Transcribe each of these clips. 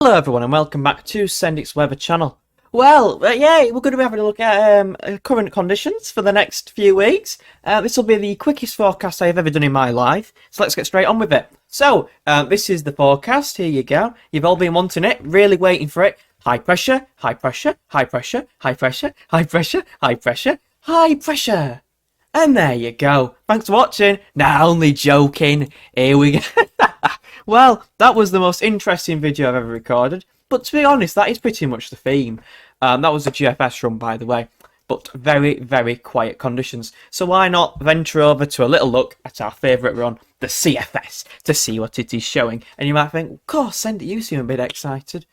Hello everyone and welcome back to Sendix Weather channel. Well, yeah, we're going to be having a look at current conditions for the next few weeks. This will be the quickest forecast I've ever done in my life, so let's get straight on with it. So, this is the forecast, here you go. You've all been wanting it, really waiting for it. High pressure, high pressure, high pressure, high pressure, high pressure, high pressure, high pressure. And there you go. Thanks for watching. Nah, only joking. Here we go. Well, that was the most interesting video I've ever recorded. But to be honest, that is pretty much the theme. That was a GFS run, by the way. But very, very quiet conditions. So why not venture over to a little look at our favourite run, the CFS, to see what it is showing. And you might think, of course, Send it, you seem a bit excited.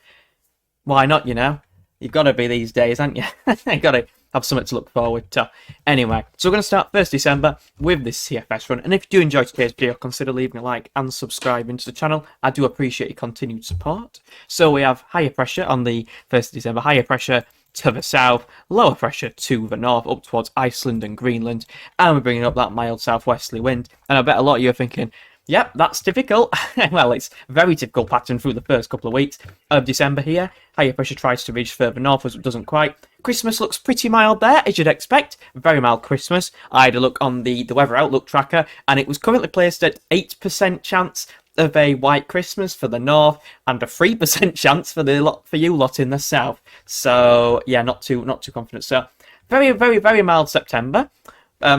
Why not, you know? You've got to be these days, haven't you? You've got to have something to look forward to. Anyway, so we're going to start 1st December with this CFS run. And if you do enjoy today's video, consider leaving a like and subscribing to the channel. I do appreciate your continued support. So we have higher pressure on the 1st December, higher pressure to the south, lower pressure to the north, up towards Iceland and Greenland. And we're bringing up that mild southwesterly wind. And I bet a lot of you are thinking, yep, that's difficult. Well, it's a very typical pattern through the first couple of weeks of December here. Higher pressure tries to reach further northwards, but doesn't quite. Christmas looks pretty mild there, as you'd expect. Very mild Christmas. I had a look on the Weather Outlook tracker, and it was currently placed at 8% chance of a white Christmas for the north, and a 3% chance for you lot in the south. So yeah, not too confident. So very, very, very mild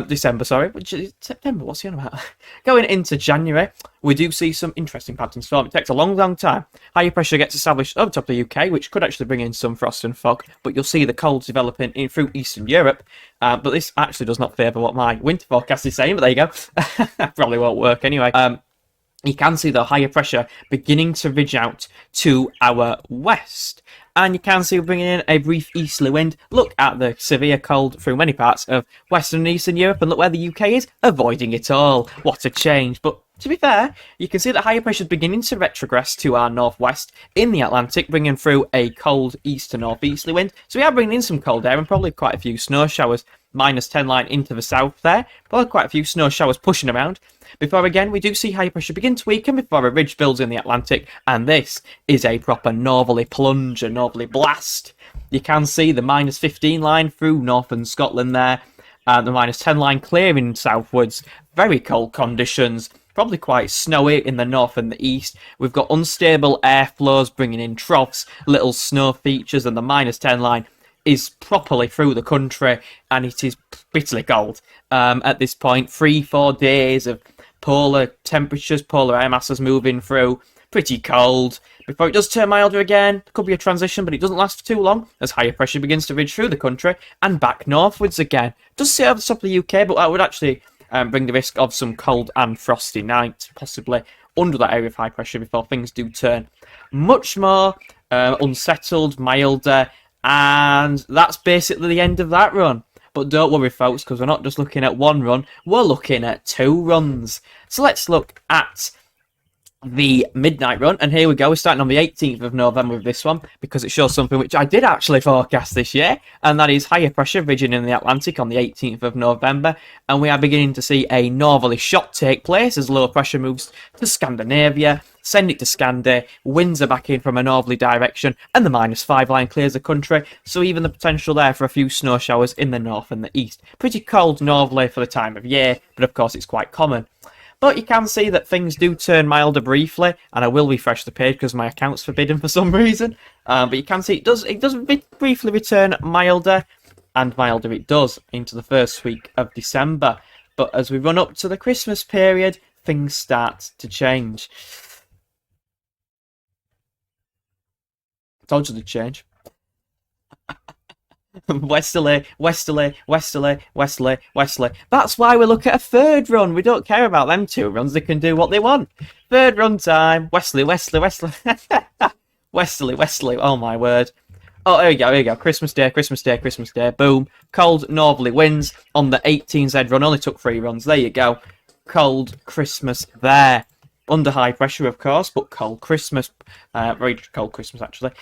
December, sorry, which is September, what's he on about? Going into January, we do see some interesting patterns form. It takes a long time. Higher pressure gets established over top of the UK, which could actually bring in some frost and fog, but you'll see the colds developing through Eastern Europe. But this actually does not favour what my winter forecast is saying, but there you go. Probably won't work anyway. You can see the higher pressure beginning to ridge out to our west. And you can see we're bringing in a brief easterly wind. Look at the severe cold through many parts of Western and Eastern Europe, and look where the UK is, avoiding it all. What a change. But to be fair, you can see that higher pressure is beginning to retrogress to our northwest in the Atlantic, bringing through a cold east to northeasterly wind. So we are bringing in some cold air and probably quite a few snow showers. -10 line into the south there. Probably quite a few snow showers pushing around. Before again, we do see high pressure begin to weaken before a ridge builds in the Atlantic, and this is a proper northerly plunge, a northerly blast. You can see the -15 line through northern Scotland there, and the -10 line clearing southwards. Very cold conditions, probably quite snowy in the north and the east. We've got unstable airflows bringing in troughs, little snow features, and the -10 line is properly through the country, and it is bitterly cold at this point. 3-4 days of polar temperatures, polar air masses moving through, pretty cold. Before it does turn milder again, there could be a transition, but it doesn't last for too long as higher pressure begins to ridge through the country and back northwards again. Does sit over the top of the UK, but that would actually bring the risk of some cold and frosty nights, possibly under that area of high pressure before things do turn much more unsettled, milder. And that's basically the end of that run. But don't worry, folks, because we're not just looking at one run, we're looking at 2 runs. So let's look at the midnight run, and here we go. We're starting on the 18th of November with this one, because it shows something which I did actually forecast this year, and that is higher pressure ridging in the Atlantic on the 18th of November, and we are beginning to see a northerly shock take place as lower pressure moves to Scandinavia. Send it to Scandi, winds are back in from a northerly direction, and the -5 line clears the country, so even the potential there for a few snow showers in the north and the east. Pretty cold northerly for the time of year, but of course it's quite common. But you can see that things do turn milder briefly, and I will refresh the page because my account's forbidden for some reason. But you can see it does briefly return milder, and milder it does into the first week of December. But as we run up to the Christmas period, things start to change. Told you to change. Westerly. That's why we look at a 3rd run. We don't care about them 2 runs. They can do what they want. 3rd run time. Westerly. Westerly. Oh, my word. Oh, here we go. Christmas Day. Boom. Cold northerly winds on the 18Z run. Only took 3 runs. There you go. Cold Christmas there. Under high pressure, of course, but cold Christmas. Very cold Christmas, actually.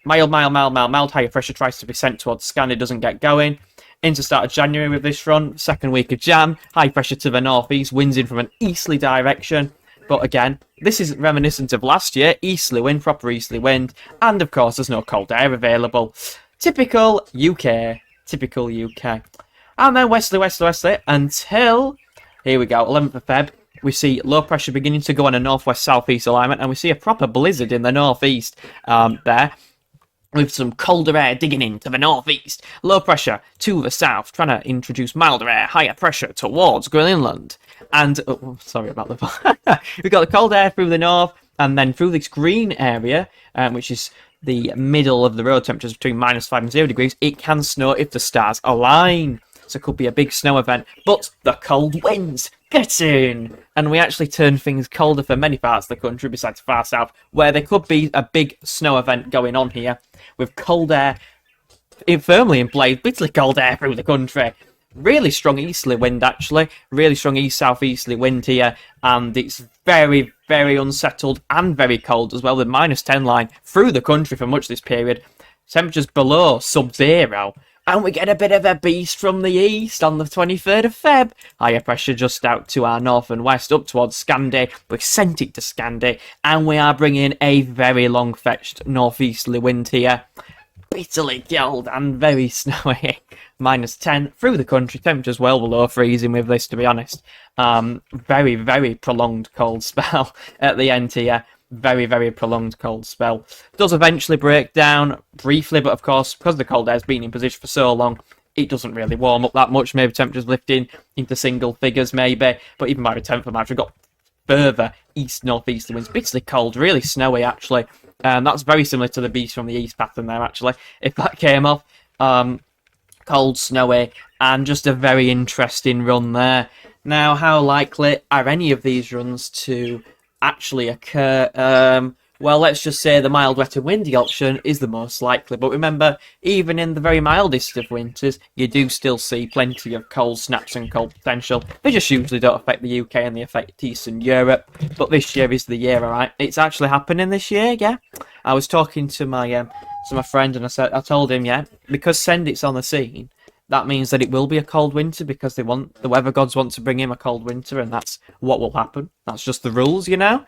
Mild higher pressure tries to be sent towards Scandi, doesn't get going. Into start of January with this run. 2nd week of Jan. High pressure to the northeast, winds in from an easterly direction. But again, this is reminiscent of last year. Easterly wind, proper easterly wind. And of course, there's no cold air available. Typical UK. Typical UK. And then westerly until, here we go, 11th of Feb. We see low pressure beginning to go on a northwest-southeast alignment, and we see a proper blizzard in the northeast there, with some colder air digging into the northeast. Low pressure to the south, trying to introduce milder air, higher pressure towards Greenland. And, sorry about the... We've got the cold air through the north, and then through this green area, which is the middle of the road, temperatures between -5 and 0 degrees, it can snow if the stars align. So it could be a big snow event, but the cold winds get in. And we actually turn things colder for many parts of the country, besides far south, where there could be a big snow event going on here, with cold air firmly in place, bitterly cold air through the country. Really strong easterly wind, actually. Really strong east-southeasterly wind here, and it's very, very unsettled and very cold as well, with -10 line through the country for much of this period. Temperatures below sub-zero. And we get a bit of a beast from the east on the 23rd of Feb. Higher pressure just out to our north and west, up towards Scandi. We've sent it to Scandi, and we are bringing a very long-fetched northeasterly wind here. Bitterly cold and very snowy. -10 through the country. Temperatures well below freezing with this, to be honest. Very, very prolonged cold spell at the end here. Very, very prolonged cold spell. Does eventually break down briefly, but of course, because the cold air's been in position for so long, it doesn't really warm up that much. Maybe temperatures lifting into single figures, maybe. But even by the 10th of March, we've got further east-northeasterly winds. Bitterly cold, really snowy, actually. That's very similar to the beast from the east pattern there, actually. If that came off, cold, snowy, and just a very interesting run there. Now, how likely are any of these runs to actually occur? Well, let's just say the mild, wet and windy option is the most likely. But remember, even in the very mildest of winters, you do still see plenty of cold snaps and cold potential. They just usually don't affect the UK and they affect Eastern Europe. But this year is the year, alright? It's actually happening this year, yeah? I was talking to my friend and I told him, yeah, because Sendik's on the scene, that means that it will be a cold winter, because the weather gods want to bring him a cold winter, and that's what will happen. That's just the rules, you know?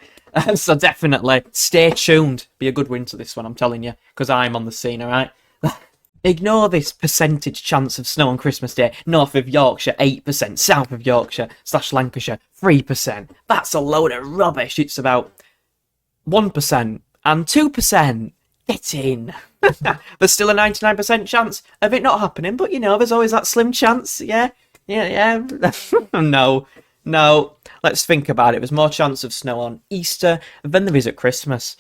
So definitely, stay tuned. Be a good winter, this one, I'm telling you, because I'm on the scene, alright? Ignore this percentage chance of snow on Christmas Day. North of Yorkshire, 8%. South of Yorkshire / Lancashire, 3%. That's a load of rubbish. It's about 1% and 2%. Get in. There's still a 99% chance of it not happening, but you know, there's always that slim chance. Yeah. No. Let's think about it. There's more chance of snow on Easter than there is at Christmas.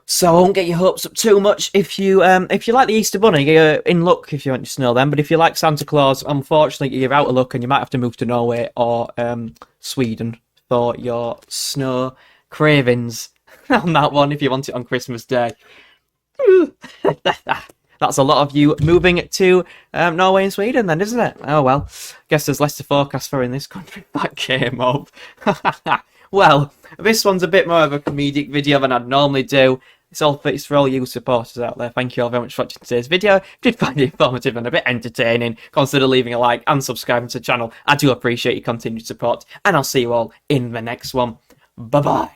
So I won't get your hopes up too much. If you like the Easter Bunny, you're in luck if you want your snow then. But if you like Santa Claus, unfortunately you're out of luck, and you might have to move to Norway or Sweden for your snow cravings on that one if you want it on Christmas Day. That's a lot of you moving to Norway and Sweden then, isn't it? Oh well, guess there's less to forecast for in this country. That came up. Well, this one's a bit more of a comedic video than I'd normally do. It's for all you supporters out there. Thank you all very much for watching today's video. If you did find it informative and a bit entertaining, consider leaving a like and subscribing to the channel. I do appreciate your continued support, and I'll see you all in the next one. Bye-bye.